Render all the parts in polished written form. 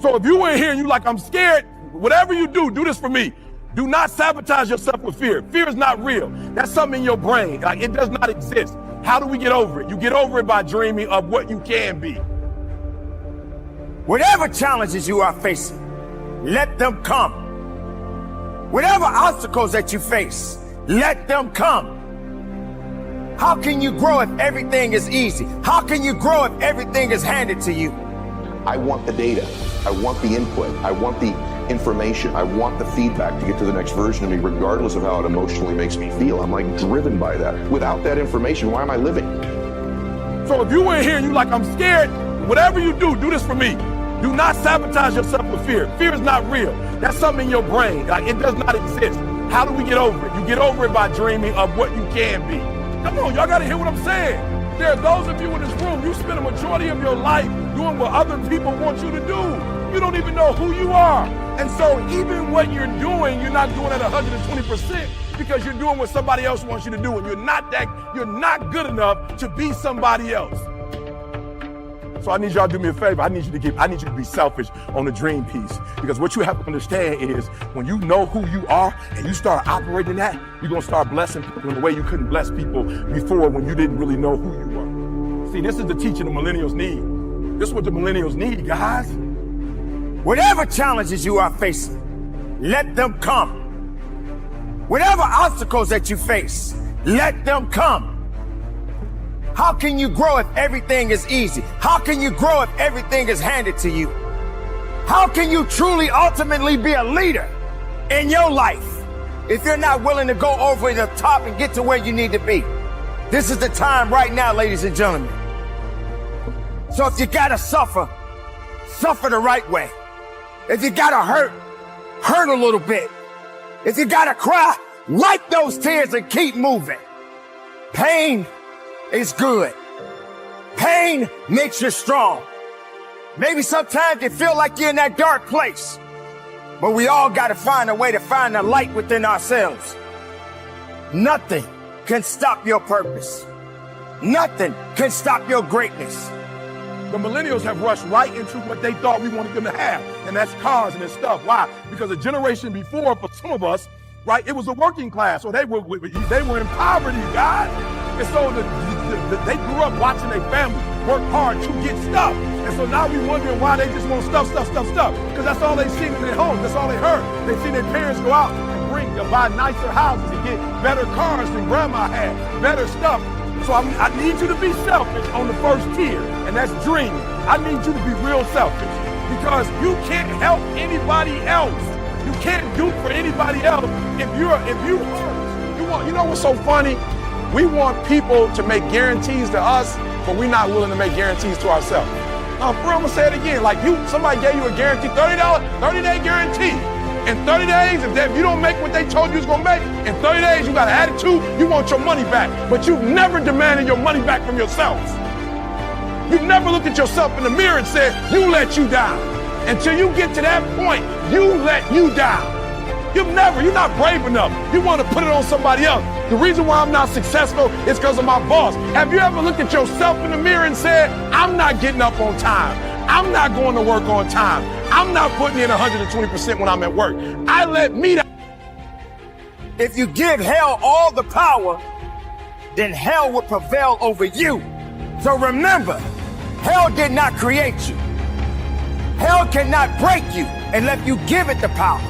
So if you in here and you like, I'm scared, whatever you do this for me. Do not sabotage yourself with fear. Fear is not real. That's something in your brain. Like, it does not exist. How do we get over it? You get over it by dreaming of what you can be. Whatever challenges you are facing, let them come. Whatever obstacles that you face, let them come. How can you grow if everything is easy? How can you grow if everything is handed to you? I want the data. I want the input. I want the information. I want the feedback to get to the next version of me, regardless of how it emotionally makes me feel. I'm like driven by that. Without that information, why am I living? So if you in here and you like, I'm scared, whatever you do this for me. Do not sabotage yourself with fear. Fear is not real. That's something in your brain. Like, it does not exist. How do we get over it? You get over it by dreaming of what you can be. Come on, y'all gotta hear what I'm saying. There are those of you in this room, you spend a majority of your life doing what other people want you to do. You don't even know who you are. And so even what you're doing, you're not doing at 120% because you're doing what somebody else wants you to do. And you're not good enough to be somebody else. So I need y'all to do me a favor. I need you to be selfish on the dream piece. Because what you have to understand is when you know who you are and you start operating that, you're going to start blessing people in a way you couldn't bless people before when you didn't really know who you were. See, this is the teaching the millennials need. This is what the millennials need, guys. Whatever challenges you are facing, let them come. Whatever obstacles that you face, let them come. How can you grow if everything is easy? How can you grow if everything is handed to you? How can you truly ultimately be a leader in your life if you're not willing to go over the top and get to where you need to be? This is the time right now, ladies and gentlemen. So if you gotta suffer, suffer the right way. If you gotta hurt a little bit. If you gotta cry, wipe those tears and keep moving. Pain is good. Pain makes you strong. Maybe sometimes you feel like you're in that dark place, but we all got to find a way to find the light within ourselves. Nothing can stop your purpose. Nothing can stop your greatness. The millennials have rushed right into what they thought we wanted them to have, and that's cars and this stuff. Why? Because a generation before, for some of us, right, it was a working class, so they were in poverty, guys. And so they grew up watching their family work hard to get stuff. And so now we wondering why they just want stuff. Because that's all they seen in their homes. That's all they heard. They seen their parents go out and buy nicer houses and get better cars than grandma had, better stuff. So I need you to be selfish on the first tier, and that's dreaming. I need you to be real selfish because you can't help anybody else. You can't do for anybody else if you hurt. You know what's so funny? We want people to make guarantees to us, but we're not willing to make guarantees to ourselves. Now, I'm gonna say it again. Like somebody gave you a guarantee, $30, 30-day guarantee. In 30 days, if you don't make what they told you was gonna make, in 30 days you got an attitude, you want your money back. But you've never demanded your money back from yourself. You've never looked at yourself in the mirror and said, you let you down. Until you get to that point, you let you down. You're not brave enough. You want to put it on somebody else. The reason why I'm not successful is because of my boss. Have you ever looked at yourself in the mirror and said, I'm not getting up on time. I'm not going to work on time. I'm not putting in 120% when I'm at work. I let me down. If you give hell all the power, then hell will prevail over you. So remember, hell did not create you. Hell cannot break you unless you give it the power.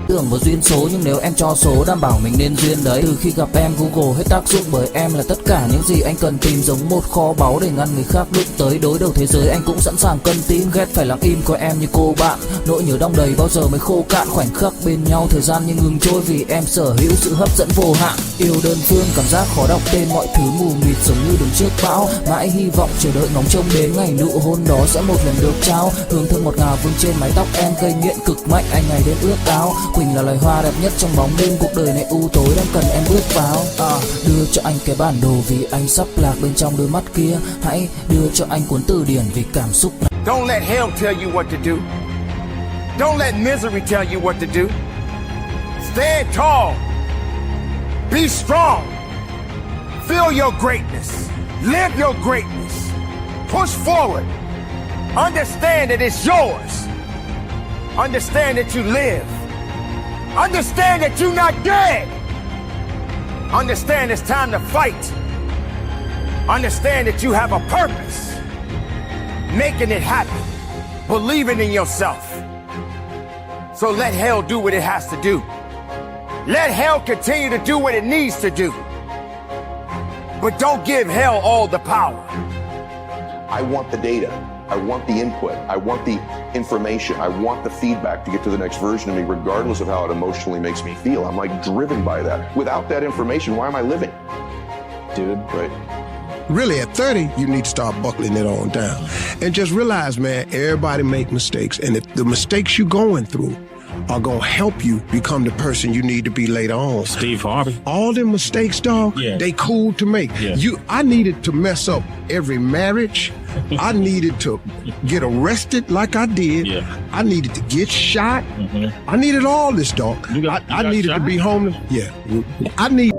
Tưởng vào duyên số nhưng nếu em cho số đảm bảo mình nên duyên đấy. Từ khi gặp em Google hết tác dụng bởi em là tất cả những gì anh cần tìm, giống một kho báu để ngăn người khác đụng tới. Đối đầu thế giới anh cũng sẵn sàng cân tín, ghét phải lặng im coi em như cô bạn. Nỗi nhớ đong đầy bao giờ mới khô cạn, khoảnh khắc bên nhau thời gian như ngừng trôi vì em sở hữu sự hấp dẫn vô hạn. Yêu đơn phương cảm giác khó đọc tên, mọi thứ mù mịt giống như đứng trước bão. Mãi hy vọng chờ đợi ngóng trông đến ngày nụ hôn đó sẽ một lần được trao. Hương thơm ngọt ngào vương trên mái tóc em, gây nghiện cực mạnh anh ngày đến ước áo. Quỳnh là loài hoa đẹp nhất trong bóng đêm, cuộc đời này u tối đang cần em bước vào. Đưa cho anh cái bản đồ vì anh sắp lạc bên trong đôi mắt kia. Hãy đưa cho anh cuốn từ điển vì cảm xúc này. Don't let hell tell you what to do. Don't let misery tell you what to do. Stand tall. Be strong. Feel your greatness. Live your greatness. Push forward. Understand that it's yours. Understand that you live. Understand that you're not dead. Understand it's time to fight. Understand that you have a purpose. Making it happen. Believing in yourself. So let hell do what it has to do. Let hell continue to do what it needs to do. But don't give hell all the power. I want the data. I want the input. I want the information. I want the feedback to get to the next version of me, regardless of how it emotionally makes me feel. I'm like driven by that. Without that information, why am I living? Dude, right? Really, at 30, you need to start buckling it on down. And just realize, man, everybody make mistakes. And if the mistakes you're going through are going to help you become the person you need to be later on. Steve Harvey. All them mistakes, dog, they cool to make. Yeah. I needed to mess up every marriage. I needed to get arrested like I did. Yeah. I needed to get shot. I needed all this, dog. I needed to be homeless. Yeah. I need...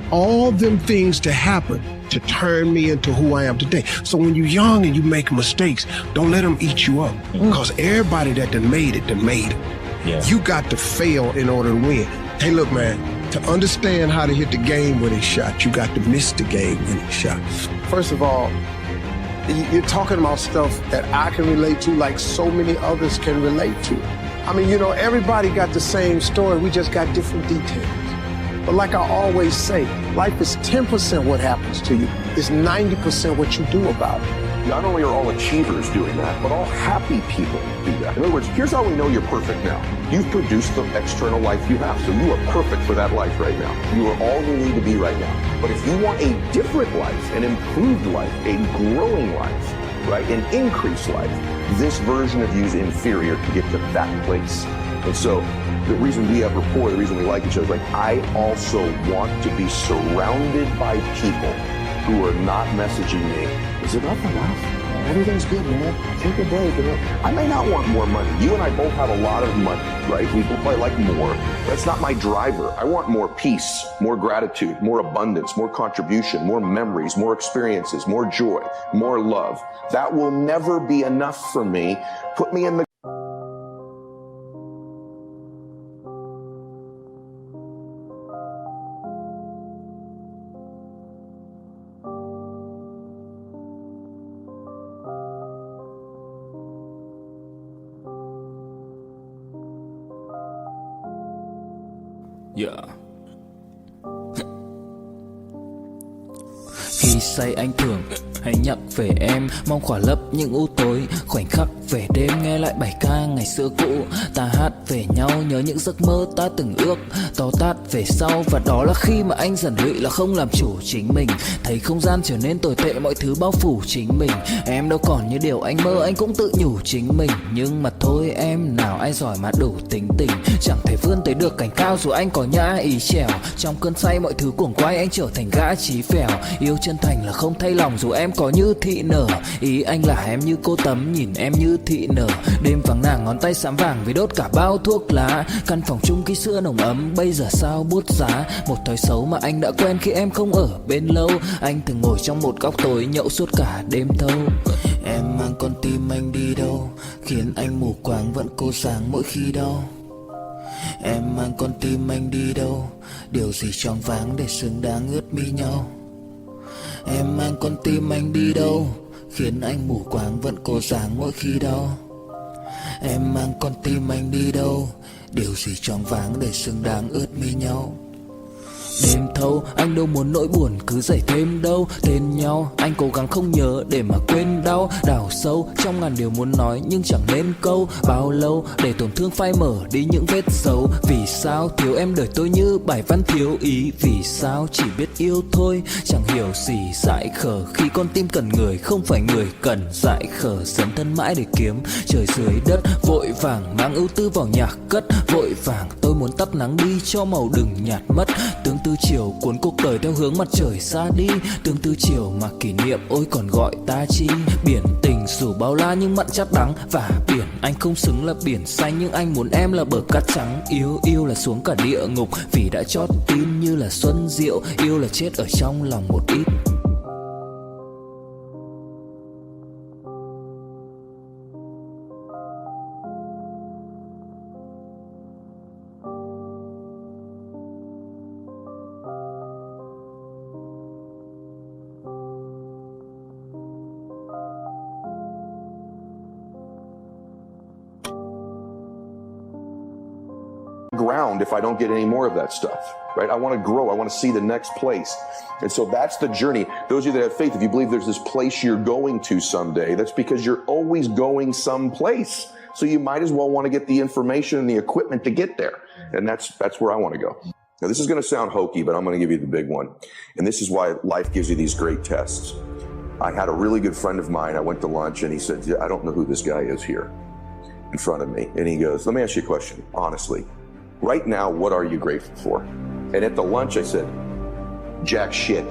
all them things to happen to turn me into who I am today. So when you're young and you make mistakes, don't let them eat you up. Because everybody that done made it. Yeah. You got to fail in order to win. Hey, look, man, to understand how to hit the game when it's shot, you got to miss the game when it's shot. First of all, you're talking about stuff that I can relate to like so many others can relate to. I mean, everybody got the same story. We just got different details. But like I always say, life is 10% what happens to you. It's 90% what you do about it. Not only are all achievers doing that, but all happy people do that. In other words, here's how we know you're perfect now. You've produced the external life you have, so you are perfect for that life right now. You are all you need to be right now. But if you want a different life, an improved life, a growing life, right, an increased life, this version of you is inferior to get to that place. And so the reason we have rapport, the reason we like each other, is like I also want to be surrounded by people who are not messaging me, is enough enough? Everything's good, man. Take a break. I may not want more money. You and I both have a lot of money, right? We both probably like more. That's not my driver. I want more peace, more gratitude, more abundance, more contribution, more memories, more experiences, more joy, more love. That will never be enough for me. Put me in the Khi say anh thường hay nhắc về em, mong khỏa lấp những u tối khoảnh khắc về đêm. Nghe lại bài ca ngày xưa cũ, ta hát về nhau, nhớ những giấc mơ ta từng ước, to tát về sau. Và đó là khi mà anh dần lụy là không làm chủ chính mình, thấy không gian trở nên tồi tệ, mọi thứ bao phủ chính mình. Em đâu còn như điều anh mơ, anh cũng tự nhủ chính mình. Nhưng mà thôi em, nào ai giỏi mà đủ tính tình, chẳng thể vươn tới được cảnh cao dù anh có nhã ý trèo. Trong cơn say mọi thứ cuồng quay, anh trở thành gã chí phèo. Yêu chân thành là không thay lòng dù em có như thị nở. Ý anh là em như cô Tấm, nhìn em như thị nở. Đêm vắng nàng ngón tay xám vàng vì đốt cả bao thuốc lá. Căn phòng chung khi xưa nồng ấm, bây giờ sao bút giá. Một thói xấu mà anh đã quen khi em không ở bên lâu. Anh thường ngồi trong một góc tối nhậu suốt cả đêm thâu. Em mang con tim anh đi đâu, khiến anh mù quáng vẫn cố sáng mỗi khi đau. Em mang con tim anh đi đâu, điều gì choáng váng để xứng đáng ướt mi nhau. Em mang con tim anh đi đâu, khiến anh mù quáng vẫn cố dáng mỗi khi đau. Em mang con tim anh đi đâu, điều gì choáng váng để xứng đáng ướt mi nhau. Đêm thâu anh đâu muốn nỗi buồn cứ dậy thêm đâu. Tên nhau anh cố gắng không nhớ để mà quên đau. Đào sâu trong ngàn điều muốn nói nhưng chẳng nên câu. Bao lâu để tổn thương phai mở đi những vết dấu. Vì sao thiếu em đời tôi như bài văn thiếu ý. Vì sao chỉ biết yêu thôi chẳng hiểu gì dại khờ. Khi con tim cần người không phải người cần dại khờ. Dấn thân mãi để kiếm trời dưới đất. Vội vàng mang ưu tư vào nhạc cất. Vội vàng tôi muốn tắt nắng đi cho màu đừng nhạt mất. Tương tư chiều cuốn cuộc đời theo hướng mặt trời xa đi. Tương tư chiều mà kỷ niệm ôi còn gọi ta chi. Biển tình dù bao la nhưng mặn chát đắng. Và biển anh không xứng là biển xanh, nhưng anh muốn em là bờ cát trắng. Yêu là xuống cả địa ngục vì đã chót tin như là xuân diệu. Yêu là chết ở trong lòng một ít. Ground if I don't get any more of that stuff, right? I want to grow. I want to see the next place. And so that's the journey. Those of you that have faith, if you believe there's this place you're going to someday, that's because you're always going someplace. So you might as well want to get the information and the equipment to get there. And that's where I want to go. Now, this is going to sound hokey, but I'm going to give you the big one. And this is why life gives you these great tests. I had a really good friend of mine. I went to lunch and he said, I don't know who this guy is here in front of me. And he goes, let me ask you a question, honestly. Right now, what are you grateful for? And at the lunch, I said, jack shit.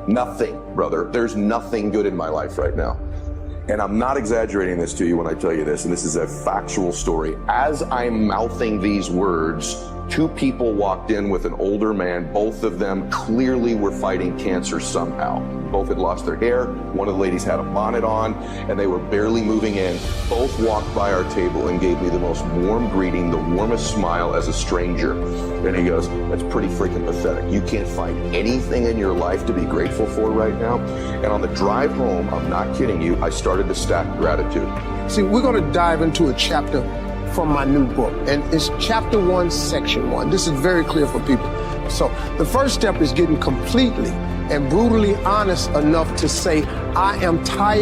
Nothing, brother. There's nothing good in my life right now. And I'm not exaggerating this to you when I tell you this, and this is a factual story. As I'm mouthing these words, two people walked in with an older man. Both of them clearly were fighting cancer somehow. Both had lost their hair. One of the ladies had a bonnet on, and they were barely moving in. Both walked by our table and gave me the most warm greeting, the warmest smile as a stranger. And he goes, that's pretty freaking pathetic. You can't find anything in your life to be grateful for right now. And on the drive home, I'm not kidding you, I started to stack gratitude. See, we're going to dive into a chapter from my new book, and it's chapter 1, section 1. This is very clear for people. So the first step is getting completely and brutally honest enough to say, I am tired.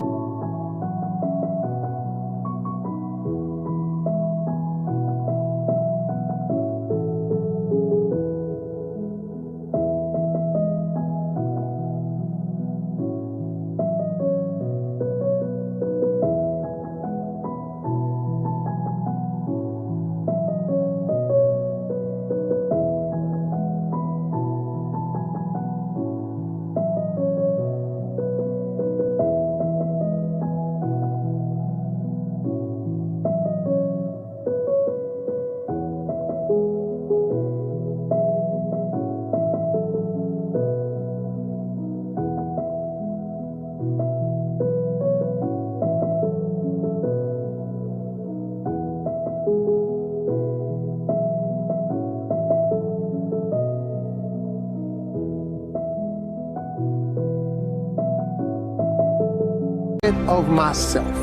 Of myself.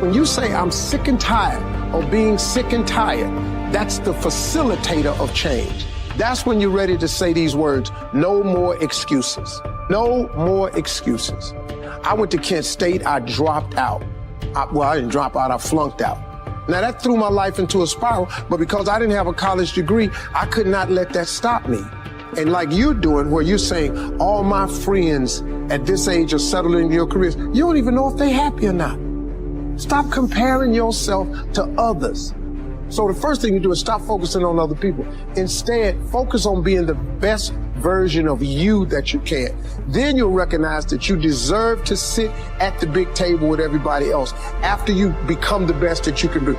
When you say I'm sick and tired of being sick and tired, that's the facilitator of change. That's when you're ready to say these words, no more excuses. No more excuses. I went to Kent State, I dropped out. I didn't drop out, I flunked out. Now that threw my life into a spiral, but because I didn't have a college degree, I could not let that stop me. And like you're doing, where you're saying, all my friends at this age are settled in your careers, you don't even know if they're happy or not. Stop comparing yourself to others. So the first thing you do is stop focusing on other people. Instead, focus on being the best version of you that you can. Then you'll recognize that you deserve to sit at the big table with everybody else after you become the best that you can be.